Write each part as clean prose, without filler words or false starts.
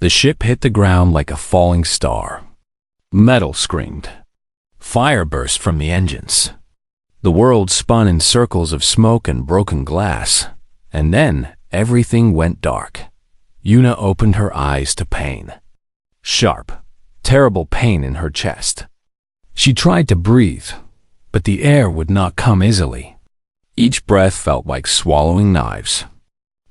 The ship hit the ground like a falling star. Metal screamed. Fire burst from the engines. The world spun in circles of smoke and broken glass, and then everything went dark. Una opened her eyes to pain. Sharp, terrible pain in her chest. She tried to breathe, but the air would not come easily. Each breath felt like swallowing knives.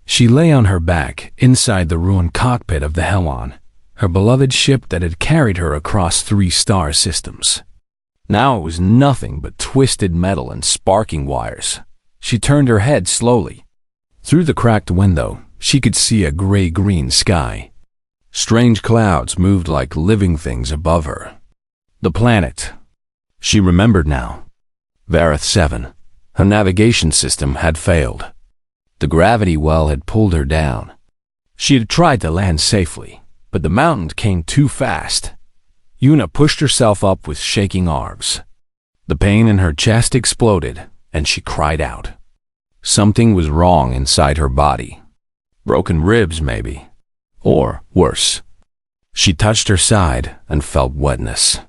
She lay on her back inside the ruined cockpit of the Helon, her beloved ship that had carried her across 3 star systems. Now it was nothing but twisted metal and sparking wires. She turned her head slowly. Through the cracked window, she could see a gray-green sky. Strange clouds moved like living things above her. The planet. She remembered now. Vareth 7. Her navigation system had failed. The gravity well had pulled her down. She had tried to land safely, but the mountain came too fast. Una pushed herself up with shaking arms. The pain in her chest exploded, and she cried out. Something was wrong inside her body. Broken ribs, maybe. Or worse. She touched her side and felt wetness.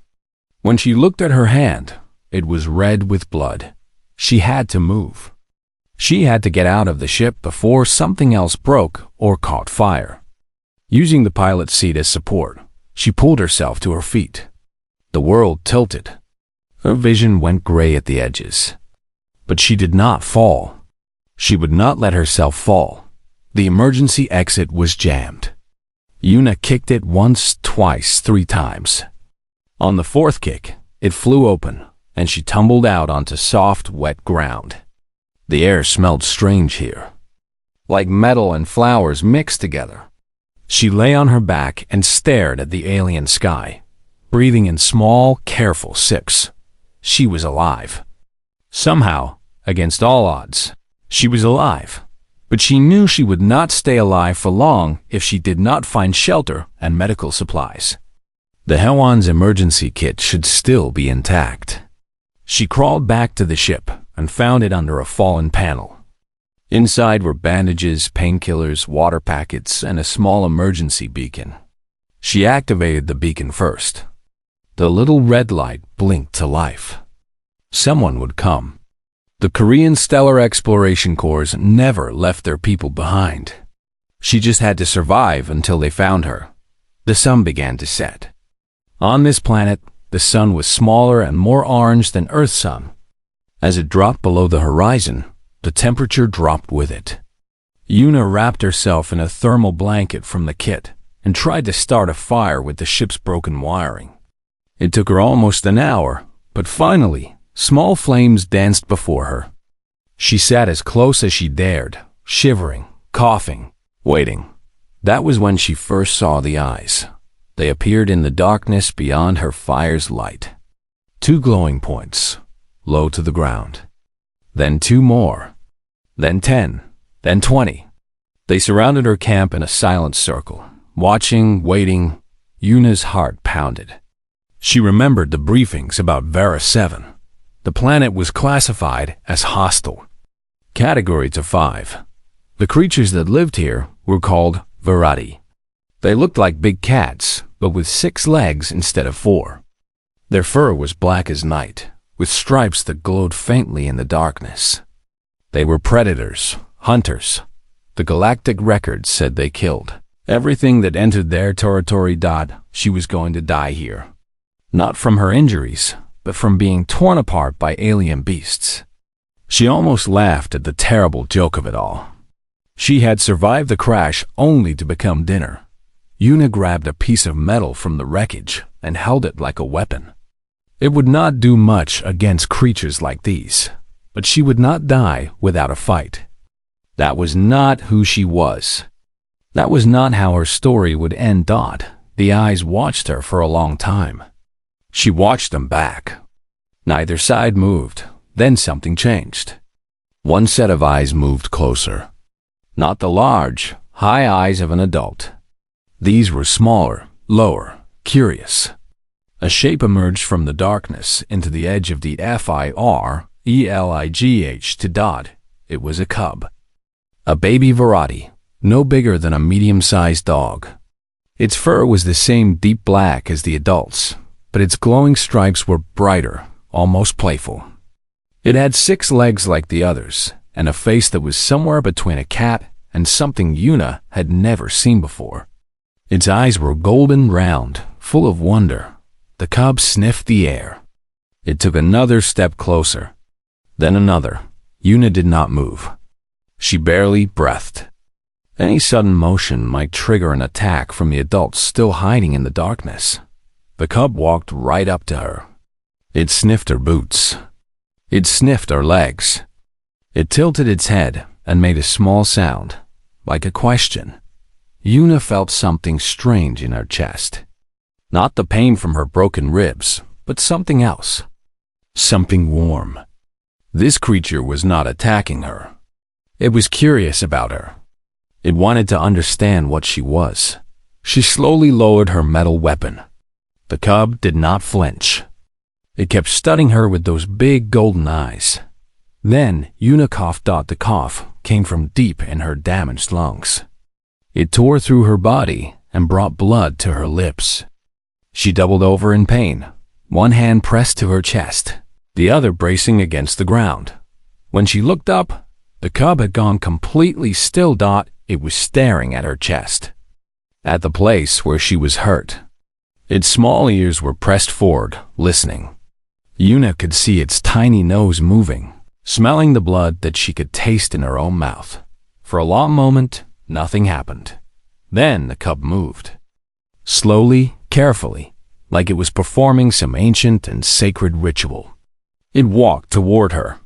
When she looked at her hand, it was red with blood. She had to move. She had to get out of the ship before something else broke or caught fire. Using the pilot's seat as support, she pulled herself to her feet. The world tilted. Her vision went gray at the edges. But she did not fall. She would not let herself fall. The emergency exit was jammed. Una kicked it once, twice, 3 times. On the 4th kick, it flew open, and she tumbled out onto soft, wet ground. The air smelled strange here, like metal and flowers mixed together. She lay on her back and stared at the alien sky, breathing in small, careful sips. She was alive. Somehow, against all odds, she was alive. But she knew she would not stay alive for long if she did not find shelter and medical supplies. The Helon's emergency kit should still be intact. She crawled back to the ship and found it under a fallen panel. Inside were bandages, painkillers, water packets, and a small emergency beacon. She activated the beacon first. The little red light blinked to life. Someone would come. The Korean Stellar Exploration Corps never left their people behind. She just had to survive until they found her. The sun began to set. On this planet, the sun was smaller and more orange than Earth's sun. As it dropped below the horizon, the temperature dropped with it. Una wrapped herself in a thermal blanket from the kit and tried to start a fire with the ship's broken wiring. It took her almost an hour, but finally, small flames danced before her. She sat as close as she dared, shivering, coughing, waiting. That was when she first saw the eyes. They appeared in the darkness beyond her fire's light. 2 glowing points, low to the ground. Then 2 more. Then 10. Then 20. They surrounded her camp in a silent circle, watching, waiting. Una's heart pounded. She remembered the briefings about Vareth 7. The planet was classified as hostile. Category to 5. The creatures that lived here were called Virati. They looked like big cats, but with 6 legs instead of 4. Their fur was black as night, with stripes that glowed faintly in the darkness. They were predators, hunters. The galactic records said they killed everything that entered their territory. She was going to die here. Not from her injuries, but from being torn apart by alien beasts. She almost laughed at the terrible joke of it all. She had survived the crash only to become dinner. Una grabbed a piece of metal from the wreckage and held it like a weapon. It would not do much against creatures like these, but she would not die without a fight. That was not who she was. That was not how her story would end. The eyes watched her for a long time. She watched them back. Neither side moved. Then something changed. One set of eyes moved closer. Not the large, high eyes of an adult. These were smaller, lower, curious. A shape emerged from the darkness into the edge of the FIR, ELIGH to . It was a cub. A baby Virati, no bigger than a medium-sized dog. Its fur was the same deep black as the adults, but its glowing stripes were brighter, almost playful. It had 6 legs like the others, and a face that was somewhere between a cat and something Yuna had never seen before. Its eyes were golden round, full of wonder. The cub sniffed the air. It took another step closer, then another. Yuna did not move. She barely breathed. Any sudden motion might trigger an attack from the adults still hiding in the darkness. The cub walked right up to her. It sniffed her boots. It sniffed her legs. It tilted its head and made a small sound, like a question. Yuna felt something strange in her chest. Not the pain from her broken ribs, but something else. Something warm. This creature was not attacking her. It was curious about her. It wanted to understand what she was. She slowly lowered her metal weapon. The cub did not flinch. It kept studying her with those big golden eyes. Then Yuna coughed. The cough came from deep in her damaged lungs. It tore through her body and brought blood to her lips. She doubled over in pain, one hand pressed to her chest, the other bracing against the ground. When she looked up, the cub had gone completely still. It was staring at her chest, at the place where she was hurt. Its small ears were pressed forward, listening. Yuna could see its tiny nose moving, smelling the blood that she could taste in her own mouth. For a long moment, nothing happened. Then the cub moved. Slowly, carefully, like it was performing some ancient and sacred ritual. It walked toward her.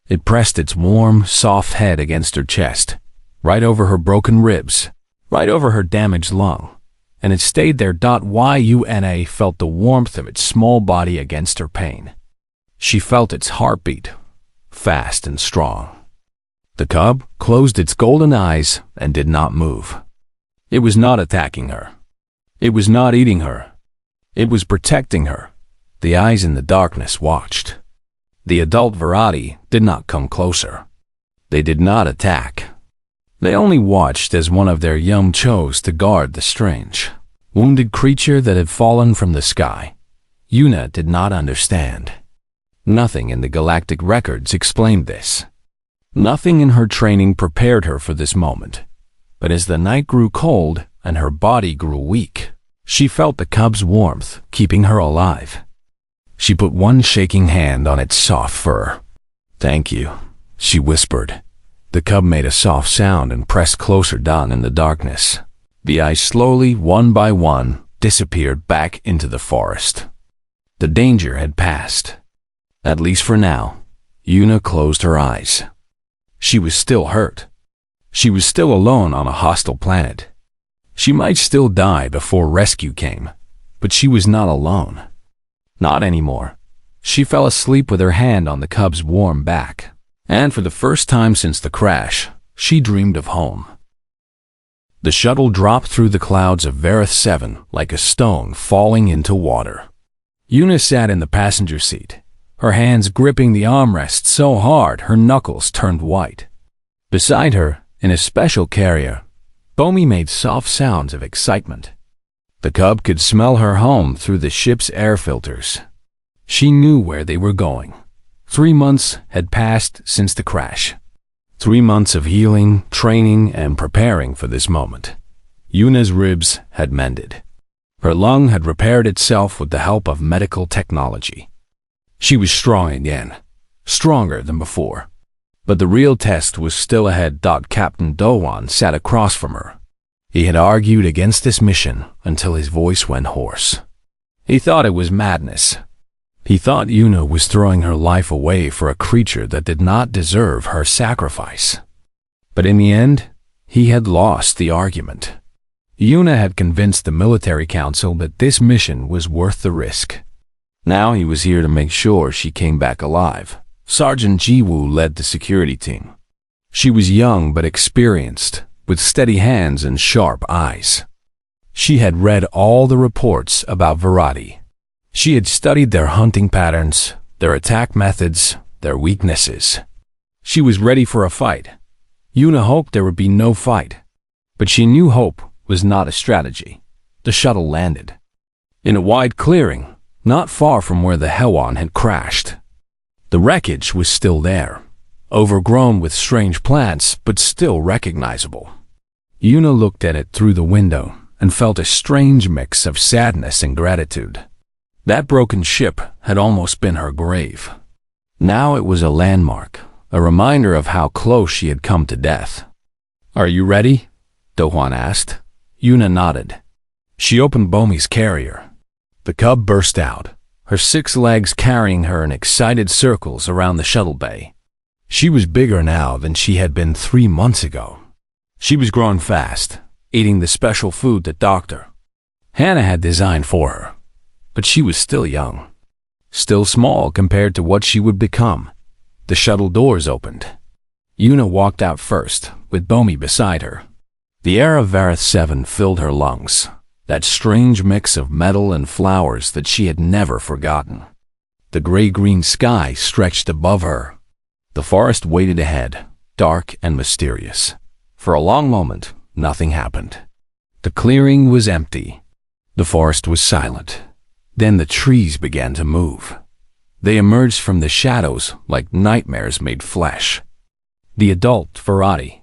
It pressed its warm, soft head against her chest, right over her broken ribs, right over her damaged lung, and it stayed there. Yuna felt the warmth of its small body against her pain. She felt its heartbeat, fast and strong. The cub closed its golden eyes and did not move. It was not attacking her. It was not eating her. It was protecting her. The eyes in the darkness watched. The adult variety did not come closer. They did not attack. They only watched as one of their young chose to guard the strange, wounded creature that had fallen from the sky. Yuna did not understand. Nothing in the galactic records explained this. Nothing in her training prepared her for this moment. But as the night grew cold and her body grew weak, she felt the cub's warmth keeping her alive. She put one shaking hand on its soft fur. "Thank you," she whispered. The cub made a soft sound and pressed closer down in the darkness. The eyes slowly, one by one, disappeared back into the forest. The danger had passed. At least for now. Yuna closed her eyes. She was still hurt. She was still alone on a hostile planet. She might still die before rescue came, but she was not alone. Not anymore. She fell asleep with her hand on the cub's warm back, and for the first time since the crash, she dreamed of home. The shuttle dropped through the clouds of Vareth 7 like a stone falling into water. Yuna sat in the passenger seat, her hands gripping the armrest so hard her knuckles turned white. Beside her, in a special carrier, Bomi made soft sounds of excitement. The cub could smell her home through the ship's air filters. She knew where they were going. 3 months had passed since the crash. 3 months of healing, training, and preparing for this moment. Yuna's ribs had mended. Her lung had repaired itself with the help of medical technology. She was strong again, stronger than before. But the real test was still ahead. Captain Dowan sat across from her. He had argued against this mission until his voice went hoarse. He thought it was madness. He thought Yuna was throwing her life away for a creature that did not deserve her sacrifice. But in the end, he had lost the argument. Yuna had convinced the military council that this mission was worth the risk. Now he was here to make sure she came back alive. Sergeant Jiwoo led the security team. She was young but experienced, with steady hands and sharp eyes. She had read all the reports about Varadi. She had studied their hunting patterns, their attack methods, their weaknesses. She was ready for a fight. Yuna hoped there would be no fight, but she knew hope was not a strategy. the shuttle landed. In a wide clearing, not far from where the Helwan had crashed. The wreckage was still there, overgrown with strange plants, but still recognizable. Yuna looked at it through the window and felt a strange mix of sadness and gratitude. That broken ship had almost been her grave. Now it was a landmark, a reminder of how close she had come to death. "Are you ready?" Dohwan asked. Yuna nodded. She opened Bomi's carrier. The cub burst out, her 6 legs carrying her in excited circles around the shuttle bay. She was bigger now than she had been 3 months ago. She was growing fast, eating the special food that Dr. Hannah had designed for her. But she was still young, still small compared to what she would become. The shuttle doors opened. Yuna walked out first, with Bomi beside her. The air of Vareth 7 filled her lungs, that strange mix of metal and flowers that she had never forgotten. The gray-green sky stretched above her. The forest waited ahead, dark and mysterious. For a long moment, nothing happened. The clearing was empty. The forest was silent. Then the trees began to move. They emerged from the shadows like nightmares made flesh. The adult Varati,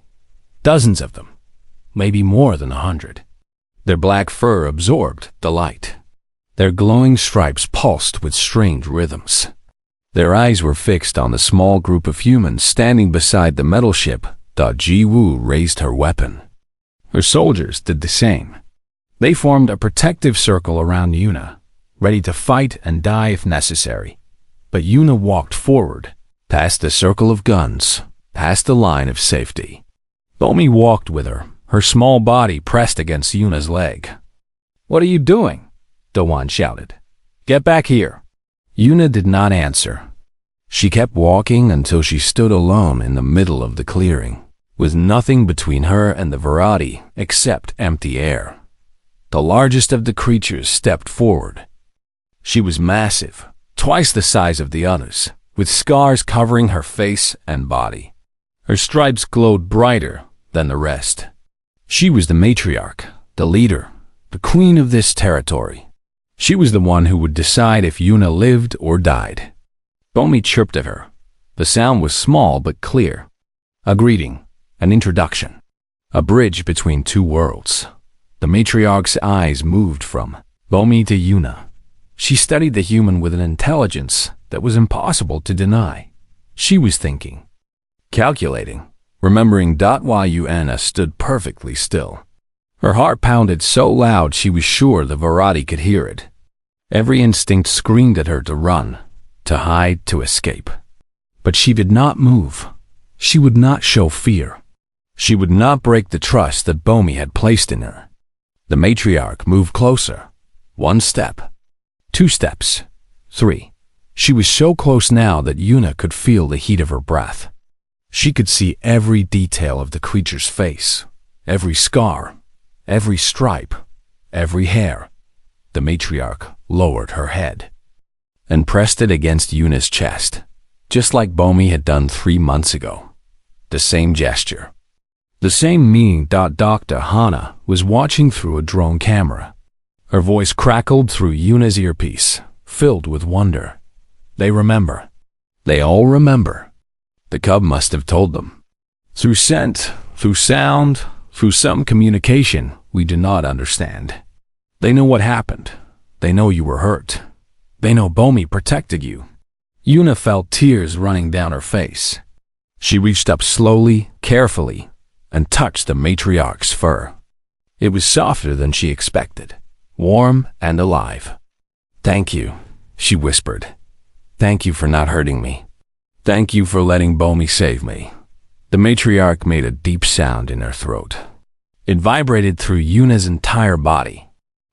dozens of them, maybe more than 100. Their black fur absorbed the light. Their glowing stripes pulsed with strange rhythms. Their eyes were fixed on the small group of humans standing beside the metal ship. Ji-Woo raised her weapon. Her soldiers did the same. They formed a protective circle around Yuna, ready to fight and die if necessary. But Yuna walked forward, past the circle of guns, past the line of safety. Bomi walked with her, her small body pressed against Yuna's leg. "What are you doing?" Dohwan shouted. "Get back here." Yuna did not answer. She kept walking until she stood alone in the middle of the clearing, with nothing between her and the Varati except empty air. The largest of the creatures stepped forward. She was massive, twice the size of the others, with scars covering her face and body. Her stripes glowed brighter than the rest. She was the matriarch, the leader, the queen of this territory. She was the one who would decide if Yuna lived or died. Bomi chirped at her. The sound was small but clear. A greeting, an introduction, a bridge between 2 worlds. The matriarch's eyes moved from Bomi to Yuna. She studied the human with an intelligence that was impossible to deny. She was thinking, calculating, remembering why Yuna stood perfectly still. Her heart pounded so loud she was sure the Varati could hear it. Every instinct screamed at her to run, to hide, to escape. But she did not move. She would not show fear. She would not break the trust that Bomi had placed in her. The matriarch moved closer. 1 step. 2 steps. 3. She was so close now that Yuna could feel the heat of her breath. She could see every detail of the creature's face, every scar, every stripe, every hair. The matriarch lowered her head and pressed it against Yuna's chest, just like Bomi had done 3 months ago. The same gesture. The same meaning. Dr. Hana was watching through a drone camera. Her voice crackled through Yuna's earpiece, filled with wonder. They remember. They all remember. The cub must have told them. Through scent, through sound, through some communication we do not understand. They know what happened. They know you were hurt. They know Bomi protected you. Yuna felt tears running down her face. She reached up slowly, carefully, and touched the matriarch's fur. It was softer than she expected, warm and alive. "Thank you," she whispered. "Thank you for not hurting me. Thank you for letting Bomi save me." The matriarch made a deep sound in her throat. It vibrated through Yuna's entire body.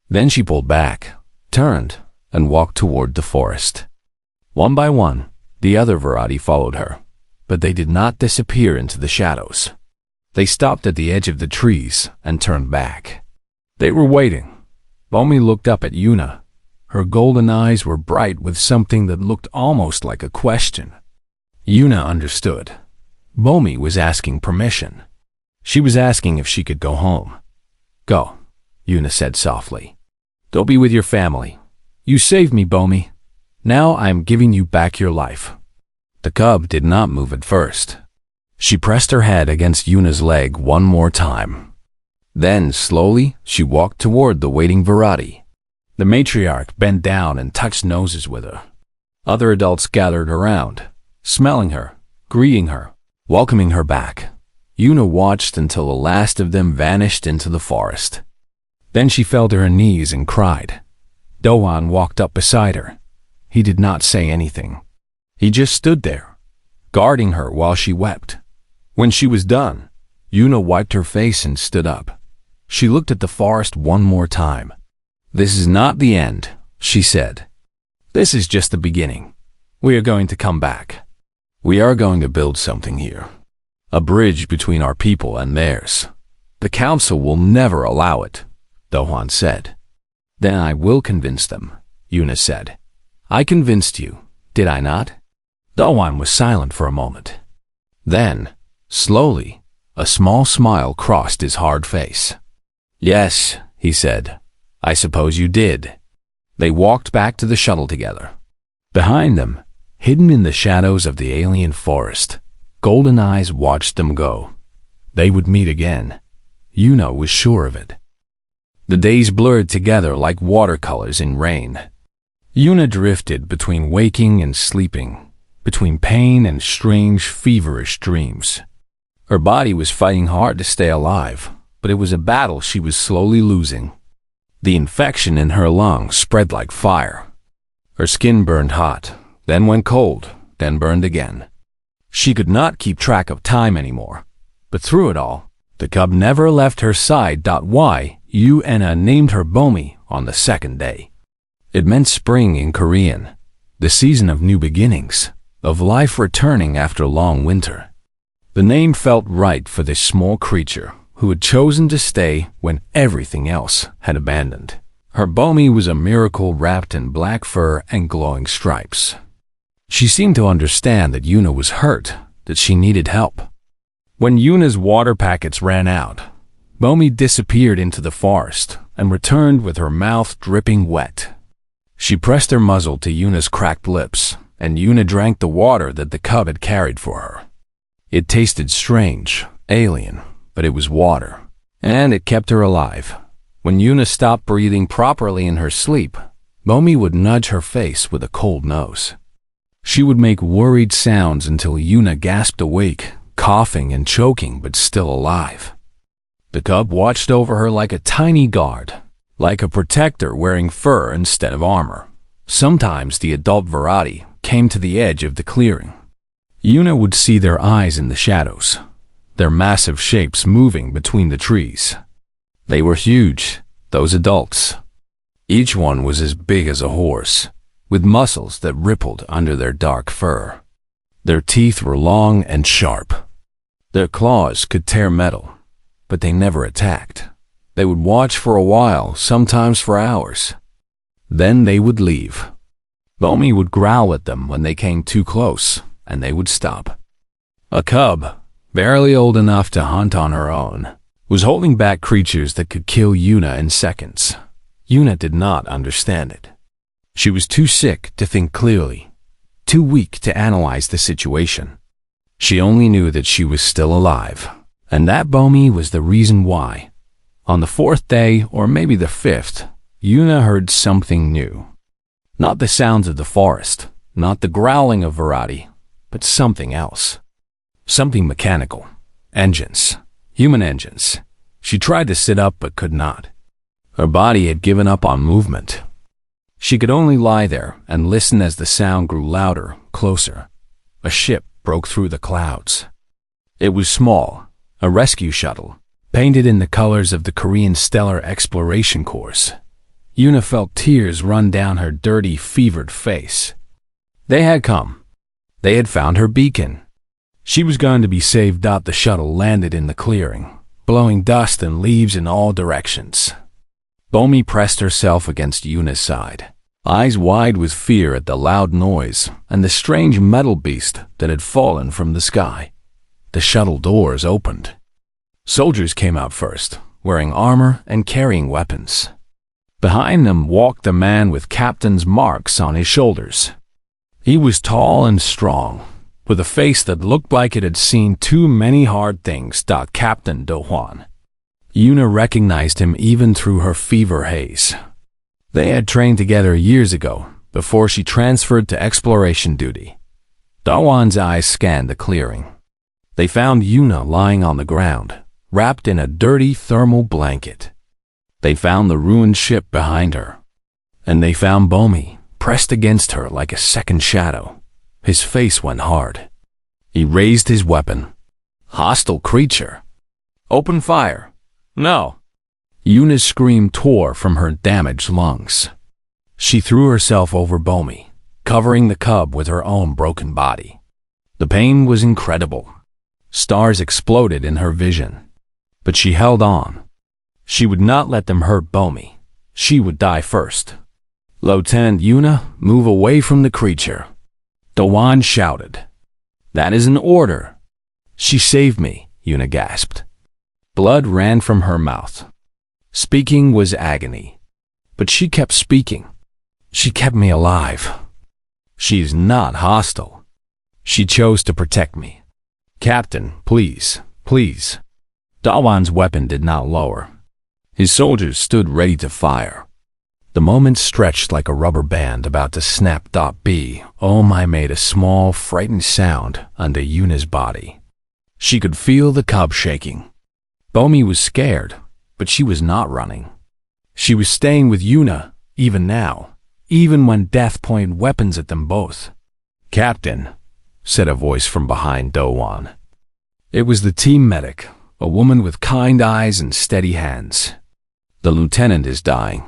Then she pulled back, turned, and walked toward the forest. One by one, the other Varati followed her, but they did not disappear into the shadows. They stopped at the edge of the trees and turned back. They were waiting. Bomi looked up at Yuna. Her golden eyes were bright with something that looked almost like a question. Yuna understood. Bomi was asking permission. She was asking if she could go home. "Go," Yuna said softly. Go be with your family. You saved me, Bomi. Now I am giving you back your life." The cub did not move at first. She pressed her head against Yuna's leg one more time. Then, slowly, she walked toward the waiting Virati. The matriarch bent down and touched noses with her. Other adults gathered around, smelling her, greeting her, welcoming her back. Yuna watched until the last of them vanished into the forest. Then she fell to her knees and cried. Doan walked up beside her. He did not say anything. He just stood there, guarding her while she wept. When she was done, Yuna wiped her face and stood up. She looked at the forest one more time. "This is not the end," she said. "This is just the beginning. We are going to come back. We are going to build something here. A bridge between our people and theirs. The council will never allow it," Dohan said. "Then I will convince them," Yuna said. "I convinced you, did I not?" Dohan was silent for a moment. Then, slowly, a small smile crossed his hard face. "Yes," he said. "I suppose you did." They walked back to the shuttle together. Behind them, hidden in the shadows of the alien forest, golden eyes watched them go. They would meet again. Yuna was sure of it. The days blurred together like watercolors in rain. Yuna drifted between waking and sleeping, between pain and strange, feverish dreams. Her body was fighting hard to stay alive, but it was a battle she was slowly losing. The infection in her lungs spread like fire. Her skin burned hot, then went cold, then burned again. She could not keep track of time anymore. But through it all, the cub never left her side. Yuna named her Bomi on the second day. It meant spring in Korean, the season of new beginnings, of life returning after long winter. The name felt right for this small creature who had chosen to stay when everything else had abandoned. Her Bomi was a miracle wrapped in black fur and glowing stripes. She seemed to understand that Yuna was hurt, that she needed help. When Yuna's water packets ran out, Bomi disappeared into the forest and returned with her mouth dripping wet. She pressed her muzzle to Yuna's cracked lips, and Yuna drank the water that the cub had carried for her. It tasted strange, alien, but it was water, and it kept her alive. When Yuna stopped breathing properly in her sleep, Bomi would nudge her face with a cold nose. She would make worried sounds until Yuna gasped awake, coughing and choking but still alive. The cub watched over her like a tiny guard, like a protector wearing fur instead of armor. Sometimes the adult Virati came to the edge of the clearing. Yuna would see their eyes in the shadows, their massive shapes moving between the trees. They were huge, those adults. Each one was as big as a horse, with muscles that rippled under their dark fur. Their teeth were long and sharp. Their claws could tear metal, but they never attacked. They would watch for a while, sometimes for hours. Then they would leave. Bomi would growl at them when they came too close, and they would stop. A cub, barely old enough to hunt on her own, was holding back creatures that could kill Yuna in seconds. Yuna did not understand it. She was too sick to think clearly, too weak to analyze the situation. She only knew that she was still alive, and that Bomi was the reason why. On the fourth day, or maybe the fifth, Yuna heard something new. Not the sounds of the forest, not the growling of Virati, but something else. Something mechanical. Engines. Human engines. She tried to sit up but could not. Her body had given up on movement. She could only lie there and listen as the sound grew louder, closer. A ship broke through the clouds. It was small, a rescue shuttle, painted in the colors of the Korean Stellar Exploration Corps. Yuna felt tears run down her dirty, fevered face. They had come. They had found her beacon. She was going to be saved. The shuttle landed in the clearing, blowing dust and leaves in all directions. Bomi pressed herself against Yuna's side, eyes wide with fear at the loud noise and the strange metal beast that had fallen from the sky. The shuttle doors opened. Soldiers came out first, wearing armor and carrying weapons. Behind them walked a man with captain's marks on his shoulders. He was tall and strong, with a face that looked like it had seen too many hard things. Captain Do Juan. Yuna recognized him even through her fever haze. They had trained together years ago, before she transferred to exploration duty. Do Juan's eyes scanned the clearing. They found Yuna lying on the ground, wrapped in a dirty thermal blanket. They found the ruined ship behind her. And they found Bomi, pressed against her like a second shadow. His face went hard. He raised his weapon. Hostile creature. Open fire. No. Yuna's scream tore from her damaged lungs. She threw herself over Bomi, covering the cub with her own broken body. The pain was incredible. Stars exploded in her vision. But she held on. She would not let them hurt Bomi. She would die first. Lieutenant Yuna, move away from the creature. Do Juan shouted. That is an order. She saved me, Yuna gasped. Blood ran from her mouth. Speaking was agony. But she kept speaking. She kept me alive. She is not hostile. She chose to protect me. Captain, please, please. Do Juan's weapon did not lower. His soldiers stood ready to fire. The moment stretched like a rubber band about to snap. B. Omai made a small, frightened sound under Yuna's body. She could feel the cub shaking. Bomi was scared, but she was not running. She was staying with Yuna, even now, even when death pointed weapons at them both. Captain, said a voice from behind Do Juan. It was the team medic, a woman with kind eyes and steady hands. The lieutenant is dying.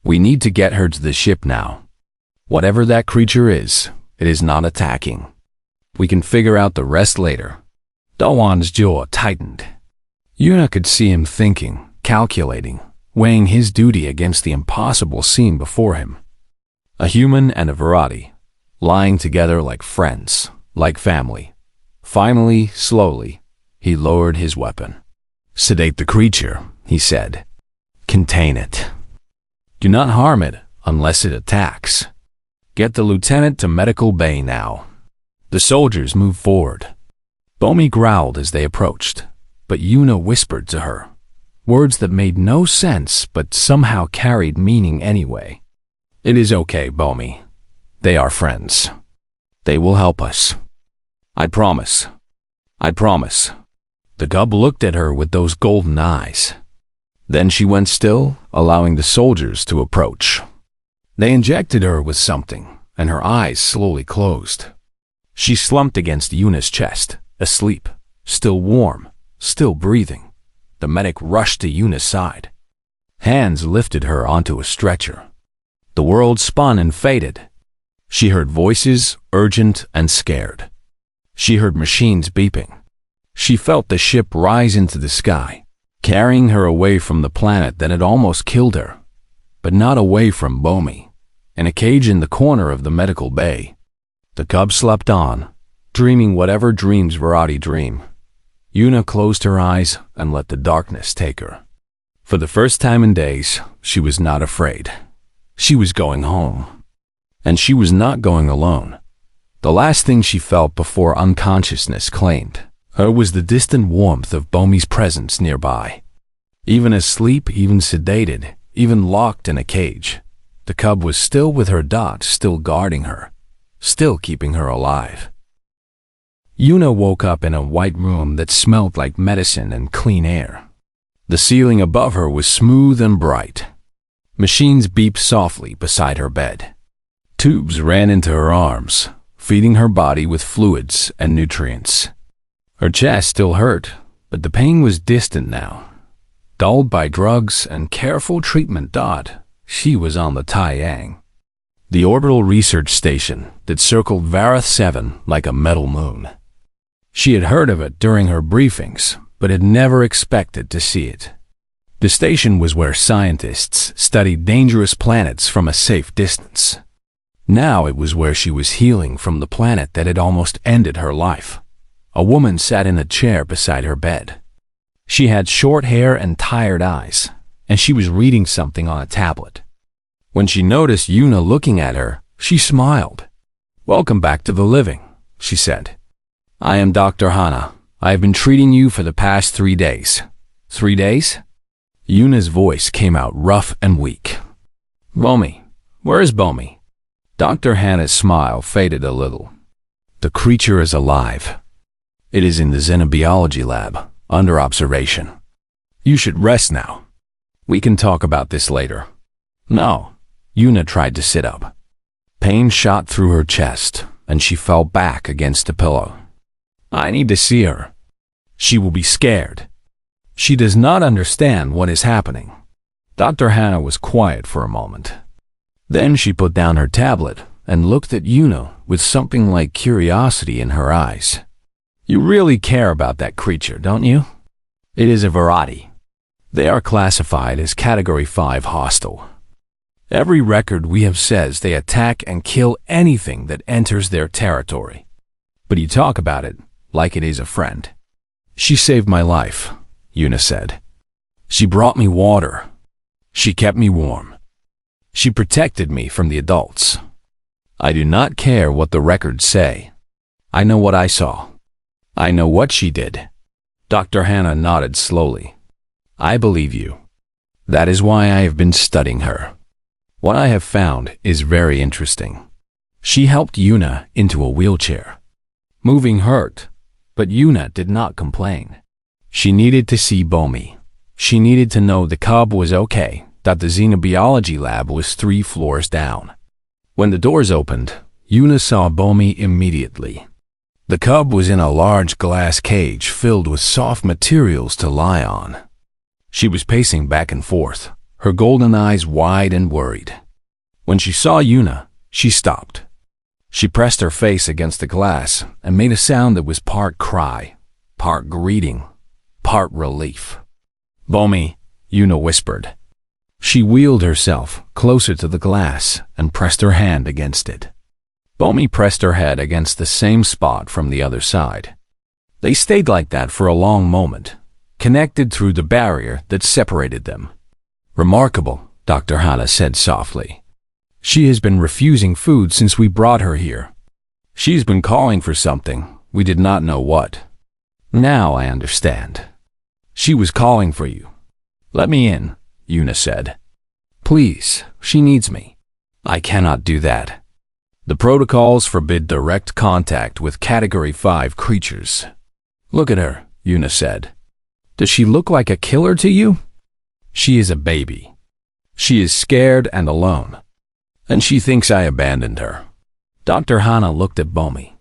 We need to get her to the ship now. Whatever that creature is, it is not attacking. We can figure out the rest later. Do Juan's jaw tightened. Yuna could see him thinking, calculating, weighing his duty against the impossible scene before him. A human and a Virati, lying together like friends, like family. Finally, slowly, he lowered his weapon. Sedate the creature, he said. Contain it. Do not harm it unless it attacks. Get the lieutenant to medical bay now. The soldiers moved forward. Bomi growled as they approached, but Yuna whispered to her, words that made no sense but somehow carried meaning anyway. It is okay, Bomi. They are friends. They will help us. I promise. I promise. The cub looked at her with those golden eyes. Then she went still, allowing the soldiers to approach. They injected her with something, and her eyes slowly closed. She slumped against Yuna's chest, asleep, still warm, still breathing. The medic rushed to Yuna's side. Hands lifted her onto a stretcher. The world spun and faded. She heard voices, urgent and scared. She heard machines beeping. She felt the ship rise into the sky, carrying her away from the planet that had almost killed her, but not away from Bomi, in a cage in the corner of the medical bay. The cub slept on, dreaming whatever dreams Virati dream. Yuna closed her eyes and let the darkness take her. For the first time in days, she was not afraid. She was going home. And she was not going alone. The last thing she felt before unconsciousness claimed her was the distant warmth of Bomi's presence nearby. Even asleep, even sedated, even locked in a cage, the cub was still with her. Still guarding her, still keeping her alive. Yuna woke up in a white room that smelled like medicine and clean air. The ceiling above her was smooth and bright. Machines beeped softly beside her bed. Tubes ran into her arms, feeding her body with fluids and nutrients. Her chest still hurt, but the pain was distant now. Dulled by drugs and careful treatment. She was on the Taiyang, the orbital research station that circled Varath 7 like a metal moon. She had heard of it during her briefings, but had never expected to see it. The station was where scientists studied dangerous planets from a safe distance. Now it was where she was healing from the planet that had almost ended her life. A woman sat in a chair beside her bed. She had short hair and tired eyes, and she was reading something on a tablet. When she noticed Yuna looking at her, she smiled. "Welcome back to the living," she said. "I am Dr. Hana. I have been treating you for the past 3 days." 3 days? Yuna's voice came out rough and weak. "Bomi, where is Bomi?" Dr. Hana's smile faded a little. "The creature is alive. It is in the xenobiology lab, under observation. You should rest now. We can talk about this later." "No." Yuna tried to sit up. Pain shot through her chest, and she fell back against the pillow. "I need to see her. She will be scared. She does not understand what is happening." Dr. Hana was quiet for a moment. Then she put down her tablet and looked at Yuna with something like curiosity in her eyes. "You really care about that creature, don't you?" "It is a variety. They are classified as Category 5 hostile. Every record we have says they attack and kill anything that enters their territory. But you talk about it like it is a friend." "She saved my life," Yuna said. "She brought me water. She kept me warm. She protected me from the adults. I do not care what the records say. I know what I saw. I know what she did." Dr. Hana nodded slowly. "I believe you. That is why I have been studying her. What I have found is very interesting." She helped Yuna into a wheelchair. Moving hurt, but Yuna did not complain. She needed to see Bomi. She needed to know the cub was okay, that the xenobiology lab was 3 floors down. When the doors opened, Yuna saw Bomi immediately. The cub was in a large glass cage filled with soft materials to lie on. She was pacing back and forth, her golden eyes wide and worried. When she saw Yuna, she stopped. She pressed her face against the glass and made a sound that was part cry, part greeting, part relief. "Bomi," Yuna whispered. She wheeled herself closer to the glass and pressed her hand against it. Bomi pressed her head against the same spot from the other side. They stayed like that for a long moment, connected through the barrier that separated them. "Remarkable," Dr. Hana said softly. "She has been refusing food since we brought her here. She's been calling for something, we did not know what. Now I understand. She was calling for you." "Let me in," Yuna said. "Please, she needs me." "I cannot do that. The protocols forbid direct contact with Category 5 creatures." "Look at her," Yuna said. "Does she look like a killer to you?" "She is a baby. She is scared and alone. And she thinks I abandoned her." Dr. Hana looked at Bomi.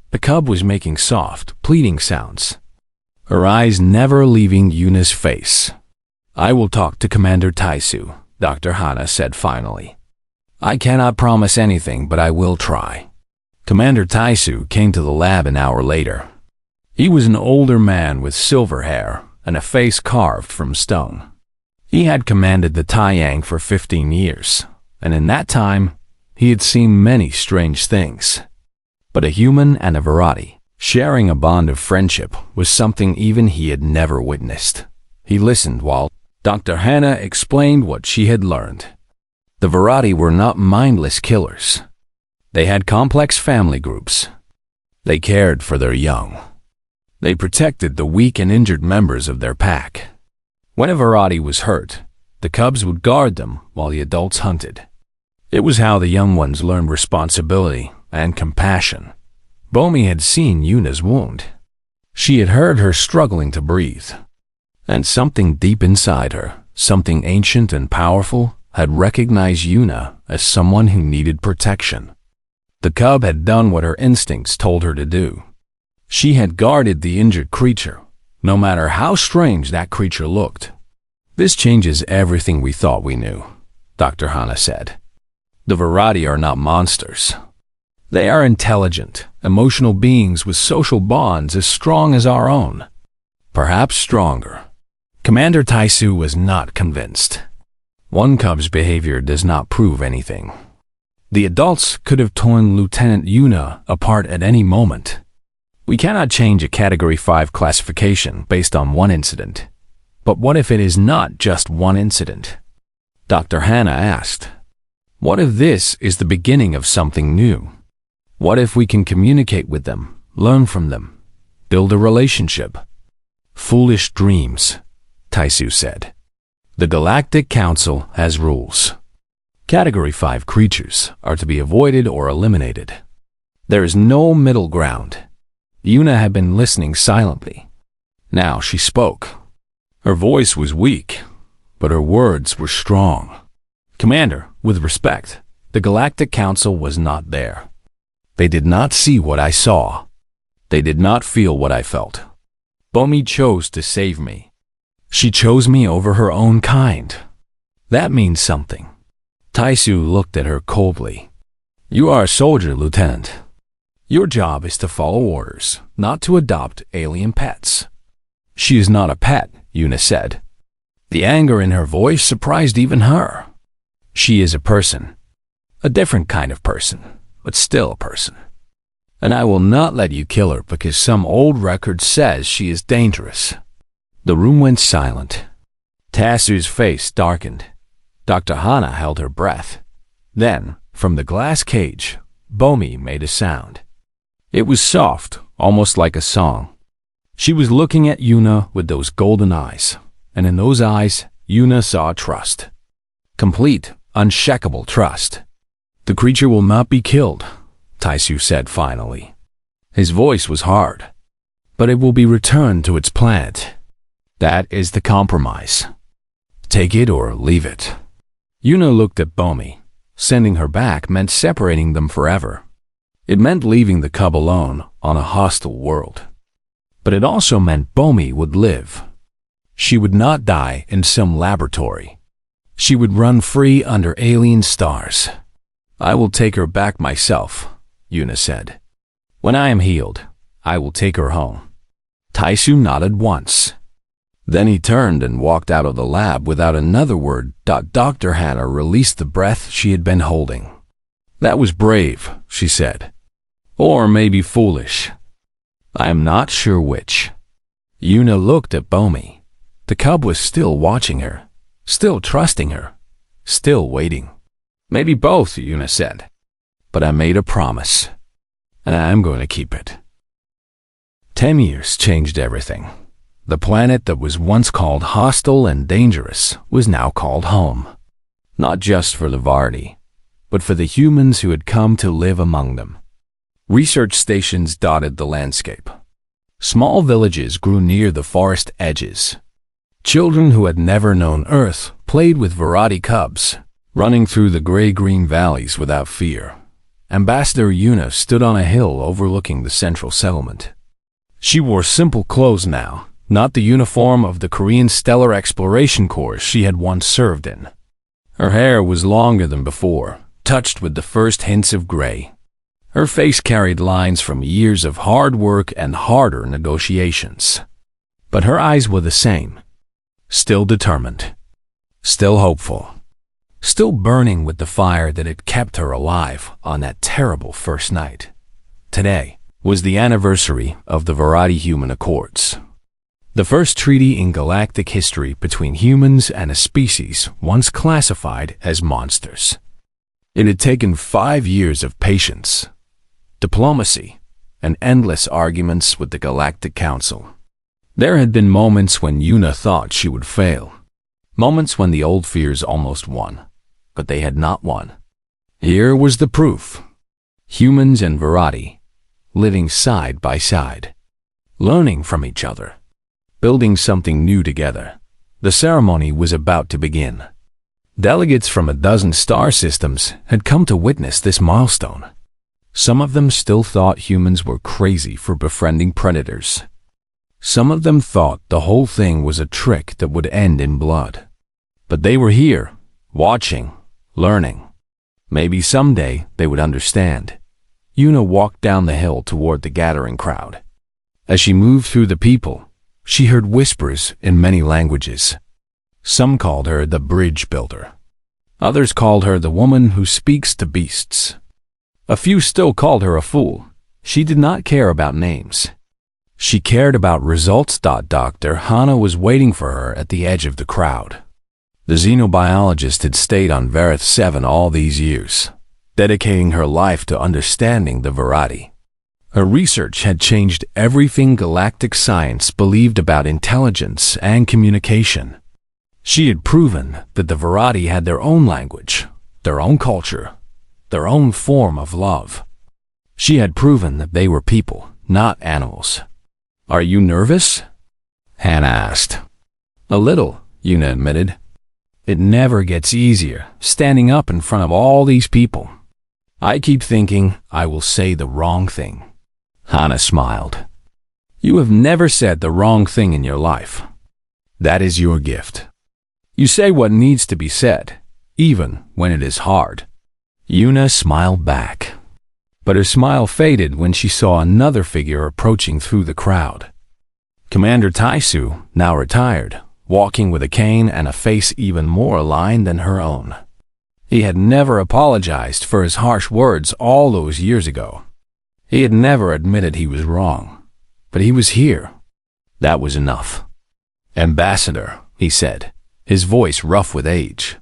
The cub was making soft, pleading sounds, her eyes never leaving Yuna's face. "I will talk to Commander Taisu," Dr. Hana said finally. "I cannot promise anything, but I will try." Commander Taisu came to the lab an hour later. He was an older man with silver hair and a face carved from stone. He had commanded the Taiyang for 15 years, and in that time, he had seen many strange things. But a human and a variety, sharing a bond of friendship, was something even he had never witnessed. He listened while Dr. Hana explained what she had learned. The variety were not mindless killers. They had complex family groups. They cared for their young. They protected the weak and injured members of their pack. When a variety was hurt, the cubs would guard them while the adults hunted. It was how the young ones learned responsibility and compassion. Bomi had seen Yuna's wound. She had heard her struggling to breathe. And something deep inside her, something ancient and powerful, had recognized Yuna as someone who needed protection. The cub had done what her instincts told her to do. She had guarded the injured creature, no matter how strange that creature looked. "This changes everything we thought we knew," Dr. Hana said. "The variety are not monsters. They are intelligent, emotional beings with social bonds as strong as our own. Perhaps stronger." Commander Taisu was not convinced. One cub's behavior does not prove anything. The adults could have torn Lieutenant Yuna apart at any moment. We cannot change a Category 5 classification based on one incident. But what if it is not just one incident? Dr. Hannah asked. What if this is the beginning of something new? What if we can communicate with them, learn from them, build a relationship? Foolish dreams, Taisu said. The Galactic Council has rules. Category 5 creatures are to be avoided or eliminated. There is no middle ground. Yuna had been listening silently. Now she spoke. Her voice was weak, but her words were strong. Commander, with respect, the Galactic Council was not there. They did not see what I saw. They did not feel what I felt. Bomi chose to save me. She chose me over her own kind. That means something. Taisu looked at her coldly. You are a soldier, Lieutenant. Your job is to follow orders, not to adopt alien pets. She is not a pet, Yuna said. The anger in her voice surprised even her. She is a person. A different kind of person, but still a person. And I will not let you kill her because some old record says she is dangerous. The room went silent. Taisu's face darkened. Dr. Hana held her breath. Then, from the glass cage, Bomi made a sound. It was soft, almost like a song. She was looking at Yuna with those golden eyes, and in those eyes, Yuna saw trust. Complete, unshakable trust. The creature will not be killed, Taisu said finally. His voice was hard. But it will be returned to its planet. That is the compromise. Take it or leave it. Yuna looked at Bomi. Sending her back meant separating them forever. It meant leaving the cub alone on a hostile world. But it also meant Bomi would live. She would not die in some laboratory. She would run free under alien stars. I will take her back myself, Yuna said. When I am healed, I will take her home. Taisu nodded once. Then he turned and walked out of the lab without another word. Dr. Hannah released the breath she had been holding. That was brave, she said. Or maybe foolish. I am not sure which. Yuna looked at Bomi. The cub was still watching her, still trusting her, still waiting. Maybe both, Yuna said. But I made a promise, and I am going to keep it. 10 years changed everything. The planet that was once called hostile and dangerous was now called home. Not just for the Vardi, but for the humans who had come to live among them. Research stations dotted the landscape. Small villages grew near the forest edges. Children who had never known Earth played with Varadi cubs, running through the gray-green valleys without fear. Ambassador Yuna stood on a hill overlooking the central settlement. She wore simple clothes now, not the uniform of the Korean Stellar Exploration Corps she had once served in. Her hair was longer than before, touched with the first hints of gray. Her face carried lines from years of hard work and harder negotiations. But her eyes were the same. Still determined. Still hopeful. Still burning with the fire that had kept her alive on that terrible first night. Today was the anniversary of the Varadi Human Accords. The first treaty in galactic history between humans and a species once classified as monsters. It had taken 5 years of patience, diplomacy, and endless arguments with the Galactic Council. There had been moments when Yuna thought she would fail. Moments when the old fears almost won, but they had not won. Here was the proof. Humans and Varadi, living side by side, learning from each other, building something new together. The ceremony was about to begin. Delegates from a dozen star systems had come to witness this milestone. Some of them still thought humans were crazy for befriending predators. Some of them thought the whole thing was a trick that would end in blood. But they were here, watching, learning. Maybe someday they would understand. Yuna walked down the hill toward the gathering crowd. As she moved through the people, she heard whispers in many languages. Some called her the bridge builder. Others called her the woman who speaks to beasts. A few still called her a fool. She did not care about names. She cared about results. Dr. Hana was waiting for her at the edge of the crowd. The xenobiologist had stayed on Vareth 7 all these years, dedicating her life to understanding the variety. Her research had changed everything galactic science believed about intelligence and communication. She had proven that the variety had their own language, their own culture, their own form of love. She had proven that they were people, not animals. "Are you nervous?" Hannah asked. "A little," Yuna admitted. "It never gets easier, standing up in front of all these people. I keep thinking I will say the wrong thing." Hannah smiled. "You have never said the wrong thing in your life. That is your gift. You say what needs to be said, even when it is hard." Yuna smiled back, but her smile faded when she saw another figure approaching through the crowd. Commander Taisu, now retired, walking with a cane and a face even more aligned than her own. He had never apologized for his harsh words all those years ago. He had never admitted he was wrong, but he was here. That was enough. "Ambassador," he said, his voice rough with age.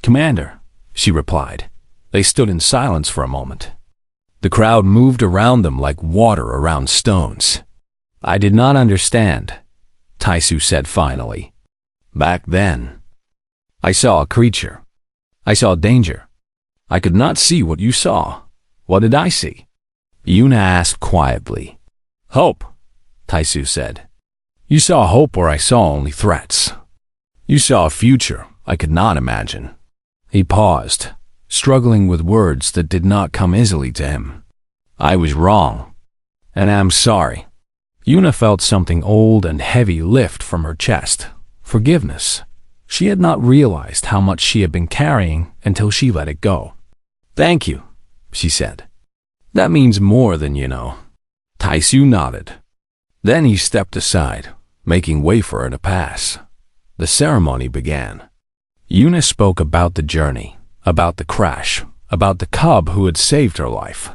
"Commander," she replied. They stood in silence for a moment. The crowd moved around them like water around stones. "I did not understand," Taisu said finally. "Back then, I saw a creature. I saw danger. I could not see what you saw. What did I see?" Yuna asked quietly. "Hope," Taisu said. "You saw hope where I saw only threats. You saw a future I could not imagine." He paused, struggling with words that did not come easily to him. "I was wrong, and I'm sorry." Yuna felt something old and heavy lift from her chest. Forgiveness. She had not realized how much she had been carrying until she let it go. "Thank you," she said. "That means more than you know." Taisu nodded. Then he stepped aside, making way for her to pass. The ceremony began. Yuna spoke about the journey, about the crash, about the cub who had saved her life.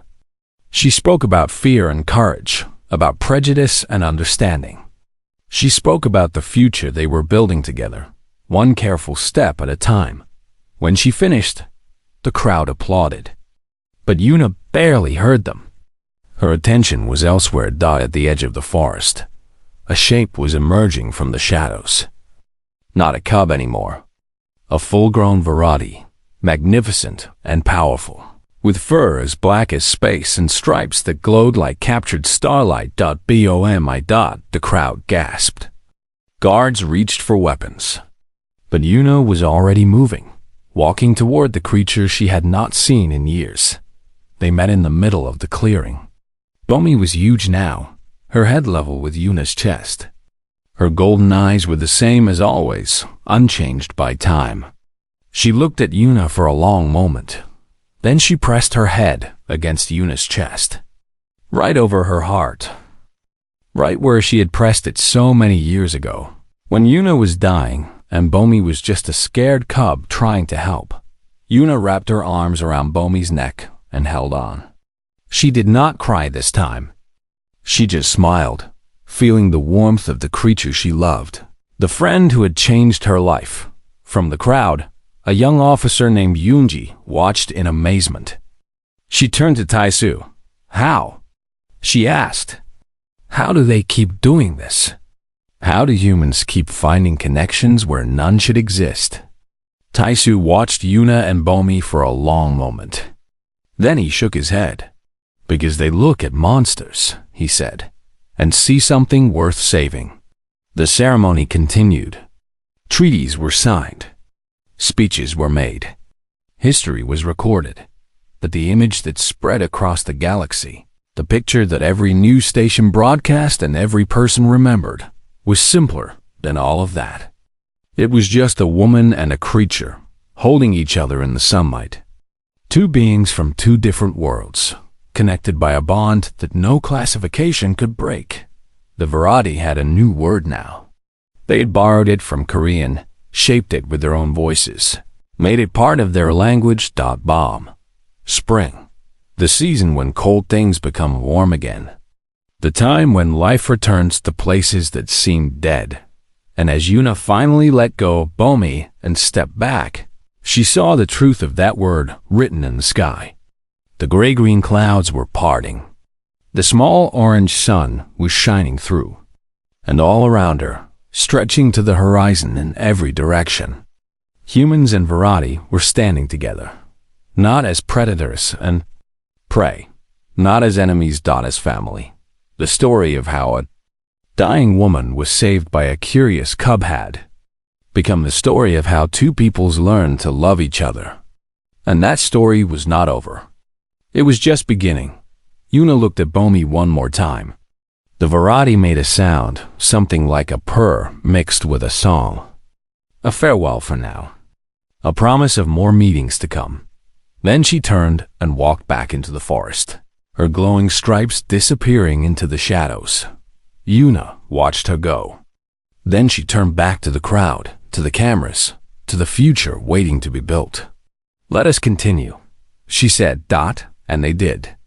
She spoke about fear and courage, about prejudice and understanding. She spoke about the future they were building together, one careful step at a time. When she finished, the crowd applauded. But Yuna barely heard them. Her attention was elsewhere. At the edge of the forest, a shape was emerging from the shadows. Not a cub anymore. A full-grown variety, magnificent and powerful, with fur as black as space and stripes that glowed like captured starlight. "BOMI." The crowd gasped. Guards reached for weapons. But Yuna was already moving, walking toward the creature she had not seen in years. They met in the middle of the clearing. Bomi was huge now, her head level with Yuna's chest. Her golden eyes were the same as always, unchanged by time. She looked at Yuna for a long moment. Then she pressed her head against Yuna's chest, right over her heart, right where she had pressed it so many years ago, when Yuna was dying and Bomi was just a scared cub trying to help. Yuna wrapped her arms around Bomi's neck and held on. She did not cry this time. She just smiled, feeling the warmth of the creature she loved, the friend who had changed her life. From the crowd, a young officer named Yunji watched in amazement. She turned to Taisu. "How?" she asked. "How do they keep doing this? How do humans keep finding connections where none should exist?" Taisu watched Yuna and Bomi for a long moment. Then he shook his head. "Because they look at monsters," he said, "and see something worth saving." The ceremony continued. Treaties were signed. Speeches were made. History was recorded. But the image that spread across the galaxy, the picture that every news station broadcast and every person remembered, was simpler than all of that. It was just a woman and a creature, holding each other in the sunlight. Two beings from two different worlds, connected by a bond that no classification could break. The variety had a new word now. They had borrowed it from Korean, shaped it with their own voices, made it part of their language. Bomb. Spring. The season when cold things become warm again. The time when life returns to places that seemed dead. And as Yuna finally let go of Bomi and stepped back, she saw the truth of that word written in the sky. The gray-green clouds were parting. The small orange sun was shining through. And all around her, stretching to the horizon in every direction, humans and Verati were standing together, not as predators and prey, not as enemies, not as family. The story of how a dying woman was saved by a curious cub had become the story of how two peoples learned to love each other. And that story was not over. It was just beginning. Yuna looked at Bomi one more time. The Verati made a sound, something like a purr mixed with a song. A farewell for now. A promise of more meetings to come. Then she turned and walked back into the forest, her glowing stripes disappearing into the shadows. Yuna watched her go. Then she turned back to the crowd, to the cameras, to the future waiting to be built. "Let us continue," she said, and they did.